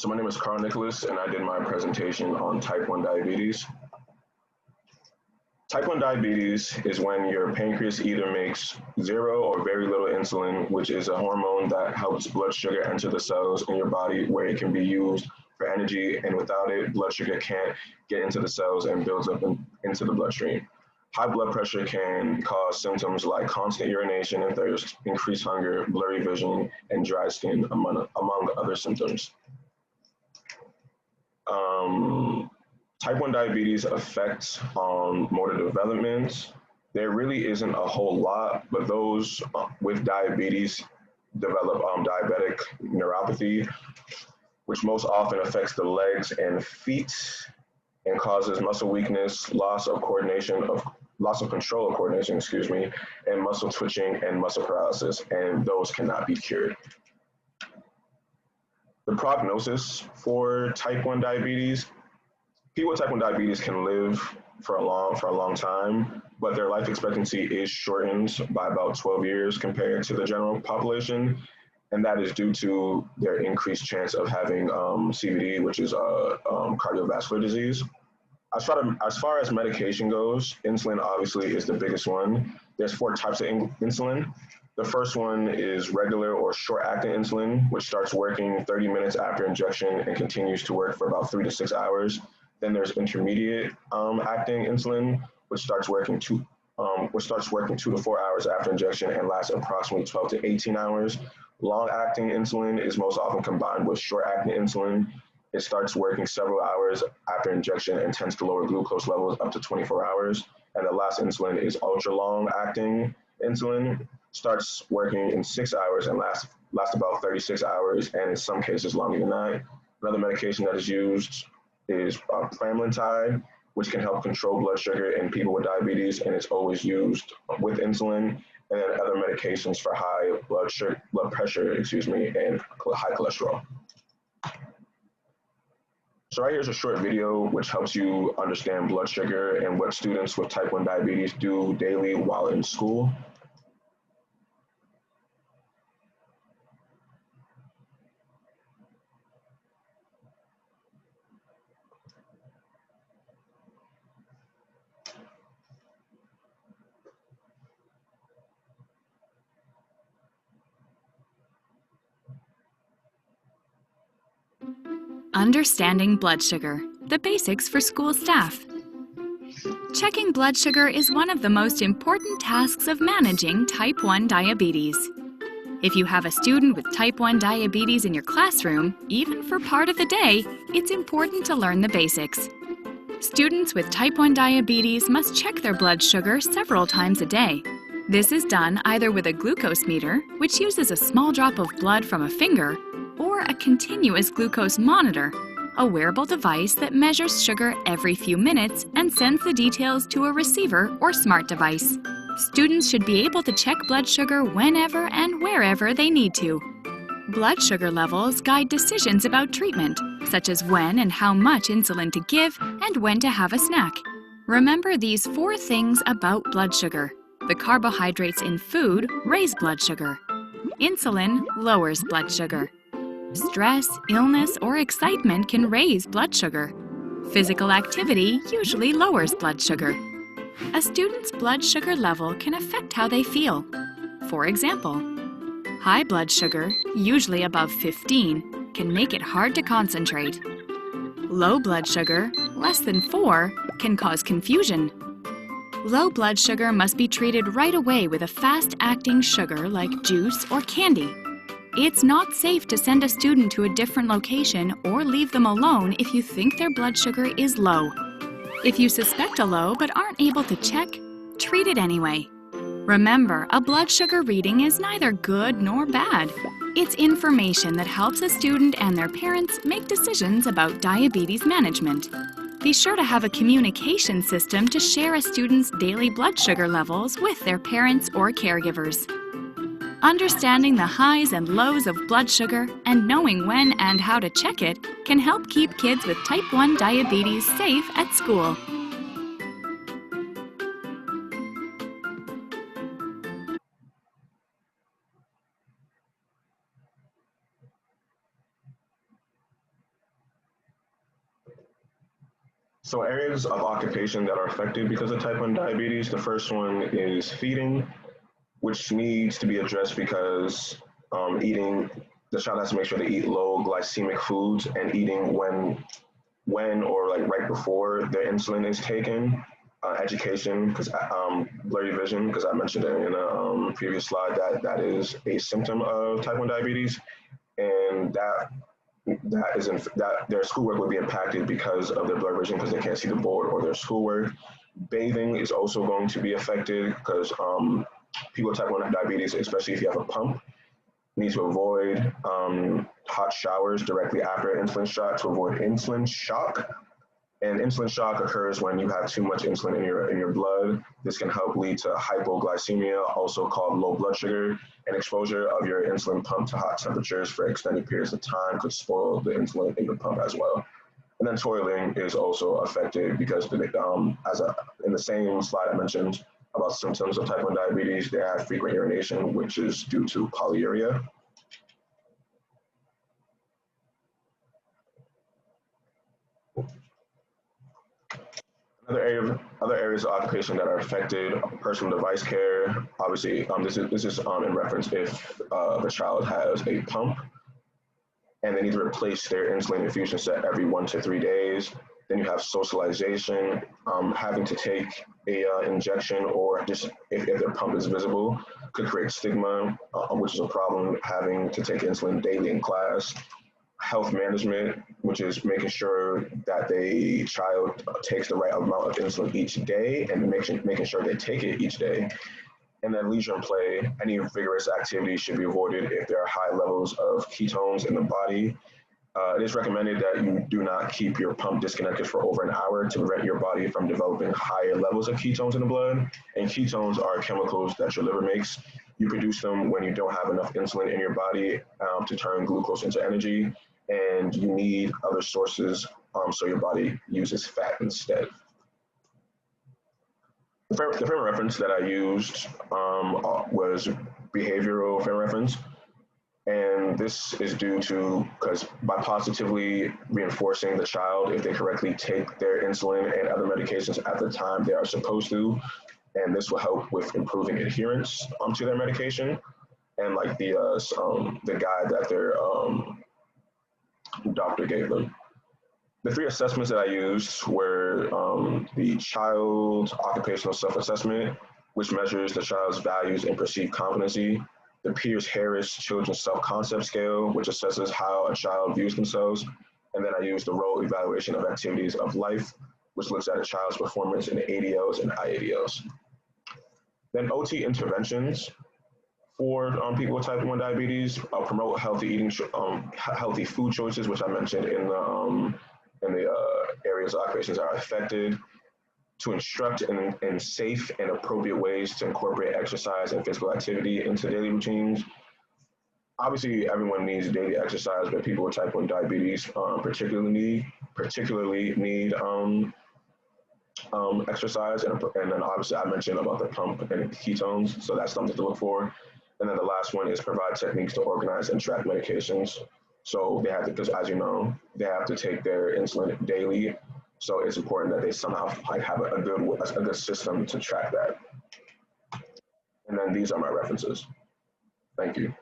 So my name is Carl Nicholas, and I did my presentation on type 1 diabetes. Type 1 diabetes is when your pancreas either makes zero or very little insulin, which is a hormone that helps blood sugar enter the cells in your body where it can be used for energy, and without it, blood sugar can't get into the cells and builds up into the bloodstream. High blood pressure can cause symptoms like constant urination and thirst, increased hunger, blurry vision, and dry skin, among other symptoms. Type 1 diabetes affects motor development. There really isn't a whole lot, but those with diabetes develop diabetic neuropathy, which most often affects the legs and feet and causes muscle weakness, loss of control of coordination, and muscle twitching and muscle paralysis, and those cannot be cured. The prognosis for type 1 diabetes: people with type 1 diabetes can live for a long time, but their life expectancy is shortened by about 12 years compared to the general population, and that is due to their increased chance of having CVD, which is cardiovascular disease. As far as medication goes, insulin obviously is the biggest one. There's 4 types of insulin. The first one is regular or short-acting insulin, which starts working 30 minutes after injection and continues to work for about 3 to 6 hours. Then there's intermediate acting insulin, which starts working 2 to 4 hours after injection and lasts approximately 12 to 18 hours. Long-acting insulin is most often combined with short-acting insulin. It starts working several hours after injection and tends to lower glucose levels up to 24 hours. And the last insulin is ultra-long-acting insulin. Starts working in 6 hours and lasts about 36 hours, and in some cases longer than that. Another medication that is used is pramlintide, which can help control blood sugar in people with diabetes, and it's always used with insulin, and then other medications for high blood pressure, and high cholesterol. So right here is a short video which helps you understand blood sugar and what students with type 1 diabetes do daily while in school. Understanding blood sugar, the basics for school staff. Checking blood sugar is one of the most important tasks of managing type 1 diabetes. If you have a student with type 1 diabetes in your classroom, even for part of the day, it's important to learn the basics. Students with type 1 diabetes must check their blood sugar several times a day. This is done either with a glucose meter, which uses a small drop of blood from a finger, or a continuous glucose monitor, a wearable device that measures sugar every few minutes and sends the details to a receiver or smart device. Students should be able to check blood sugar whenever and wherever they need to. Blood sugar levels guide decisions about treatment, such as when and how much insulin to give and when to have a snack. Remember these 4 things about blood sugar. The carbohydrates in food raise blood sugar. Insulin lowers blood sugar. Stress, illness, or excitement can raise blood sugar. Physical activity usually lowers blood sugar. A student's blood sugar level can affect how they feel. For example, high blood sugar, usually above 15, can make it hard to concentrate. Low blood sugar, less than 4, can cause confusion. Low blood sugar must be treated right away with a fast-acting sugar like juice or candy. It's not safe to send a student to a different location or leave them alone if you think their blood sugar is low. If you suspect a low but aren't able to check, treat it anyway. Remember, a blood sugar reading is neither good nor bad. It's information that helps a student and their parents make decisions about diabetes management. Be sure to have a communication system to share a student's daily blood sugar levels with their parents or caregivers. Understanding the highs and lows of blood sugar and knowing when and how to check it can help keep kids with type 1 diabetes safe at school. So areas of occupation that are affected because of type 1 diabetes, the first one is feeding, which needs to be addressed because the child has to make sure they eat low glycemic foods and eating when or like right before their insulin is taken. Education, because blurry vision, because I mentioned it in a previous slide that is a symptom of type 1 diabetes, and that their schoolwork would be impacted because of their blurred vision because they can't see the board or their schoolwork. Bathing is also going to be affected because people with type 1 diabetes, especially if you have a pump, need to avoid hot showers directly after an insulin shot to avoid insulin shock. And insulin shock occurs when you have too much insulin in your blood. This can help lead to hypoglycemia, also called low blood sugar, and exposure of your insulin pump to hot temperatures for extended periods of time could spoil the insulin in the pump as well. And then toiling is also affected because in the same slide I mentioned about symptoms of type 1 diabetes, they have frequent urination, which is due to polyuria. Other areas of occupation that are affected: personal device care. Obviously, this is in reference if the child has a pump and they need to replace their insulin infusion set every 1 to 3 days. Then you have socialization, having to take a injection, or just if their pump is visible, could create stigma, which is a problem, having to take insulin daily in class. Health management, which is making sure that the child takes the right amount of insulin each day and making sure they take it each day. And then leisure and play, any vigorous activity should be avoided if there are high levels of ketones in the body. It is recommended that you do not keep your pump disconnected for over an hour to prevent your body from developing higher levels of ketones in the blood. And ketones are chemicals that your liver makes. You produce them when you don't have enough insulin in your body to turn glucose into energy, and you need other sources, so your body uses fat instead. The frame of reference that I used was behavioral frame reference. And this is due to, because by positively reinforcing the child if they correctly take their insulin and other medications at the time they are supposed to, and this will help with improving adherence to their medication, and like the guide that their doctor gave them. The 3 assessments that I used were the child's occupational self-assessment, which measures the child's values and perceived competency; the Pierce-Harris Children's Self-Concept Scale, which assesses how a child views themselves; and then I used the role evaluation of activities of life, which looks at a child's performance in ADLs and IADLs. Then OT interventions for people with type 1 diabetes promote healthy eating, healthy food choices, which I mentioned in the areas of occupations that are affected, to instruct in safe and appropriate ways to incorporate exercise and physical activity into daily routines. Obviously, everyone needs daily exercise, but people with type 1 diabetes particularly need exercise. And then obviously I mentioned about the pump and ketones, so that's something to look for. And then the last one is provide techniques to organize and track medications. So they have to, because as you know, they have to take their insulin daily. So it's important that they somehow have a good system to track that. And then these are my references. Thank you.